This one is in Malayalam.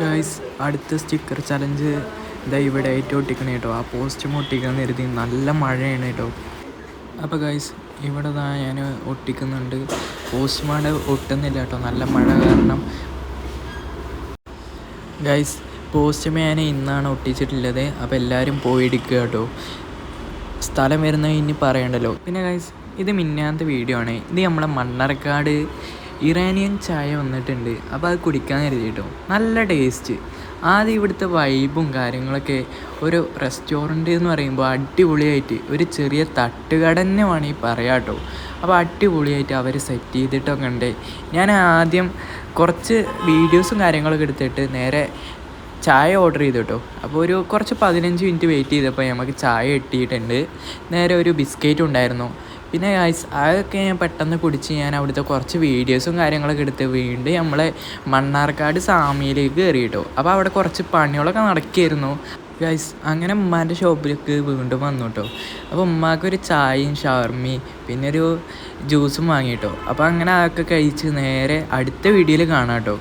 ഗൈസ്, അടുത്ത സ്റ്റിക്കർ ചലഞ്ച് ഇതാ ഇവിടെ ഏറ്റവും ഒട്ടിക്കണേ കേട്ടോ. ആ പോസ്റ്റ് ഒട്ടിക്കാൻ കരുതി നല്ല മഴയാണ് കേട്ടോ. അപ്പോൾ ഗൈസ്, ഇവിടെ ഞാൻ ഒട്ടിക്കുന്നുണ്ട്. പോസ്റ്റ്മാൻ ഒട്ടുന്നില്ല കേട്ടോ, നല്ല മഴ കാരണം. ഗൈസ്, പോസ്റ്റ്മാൻ ഇന്നാണ് ഒട്ടിച്ചിട്ടുള്ളത്. അപ്പോൾ എല്ലാവരും പോയി എടുക്കുക കേട്ടോ. സ്ഥലം വരുന്നത് ഇനി പറയണ്ടല്ലോ. പിന്നെ ഗൈസ്, ഇത് മിന്നാത്ത വീഡിയോ ആണ്. ഇത് നമ്മളെ മണ്ണാർക്കാട് ഇറാനിയൻ ചായ വന്നിട്ടുണ്ട്. അപ്പോൾ അത് കുടിക്കാൻ കരുതി കേട്ടോ. നല്ല ടേസ്റ്റ്. ആദ്യം ഇവിടുത്തെ വൈബും കാര്യങ്ങളൊക്കെ, ഒരു റെസ്റ്റോറൻറ്റ് എന്ന് പറയുമ്പോൾ അടിപൊളിയായിട്ട് ഒരു ചെറിയ തട്ടുകട തന്നെ വേണമെങ്കിൽ പറയാം കേട്ടോ. അപ്പോൾ അടിപൊളിയായിട്ട് അവർ സെറ്റ് ചെയ്തിട്ടൊക്കെ ഉണ്ട്. ഞാൻ ആദ്യം കുറച്ച് വീഡിയോസും കാര്യങ്ങളൊക്കെ എടുത്തിട്ട് നേരെ ചായ ഓർഡർ ചെയ്തു കേട്ടോ. അപ്പോൾ ഒരു കുറച്ച് 15 മിനിറ്റ് വെയിറ്റ് ചെയ്തപ്പോൾ നമുക്ക് ചായ കിട്ടിയിട്ടുണ്ട്. നേരെ ഒരു ബിസ്ക്കറ്റ് ഉണ്ടായിരുന്നു. പിന്നെ ഗൈസ്, അതൊക്കെ ഞാൻ പെട്ടെന്ന് കുടിച്ച് ഞാൻ അവിടുത്തെ കുറച്ച് വീഡിയോസും കാര്യങ്ങളൊക്കെ എടുത്ത് വീണ്ടും നമ്മളെ മണ്ണാർക്കാട് സാമിയിലേക്ക് കയറി കേട്ടോ. അപ്പോൾ അവിടെ കുറച്ച് പണികളൊക്കെ നടക്കുകയായിരുന്നു ഗൈസ്. അങ്ങനെ ഉമ്മാൻ്റെ ഷോപ്പിലേക്ക് വീണ്ടും വന്നു കേട്ടോ. അപ്പോൾ ഉമ്മാക്കൊരു ചായയും ഷവർമയും പിന്നെ ഒരു ജ്യൂസും വാങ്ങി കേട്ടോ. അപ്പോൾ അങ്ങനെ അതൊക്കെ കഴിച്ച് നേരെ അടുത്ത വീഡിയോയിൽ കാണാം കേട്ടോ.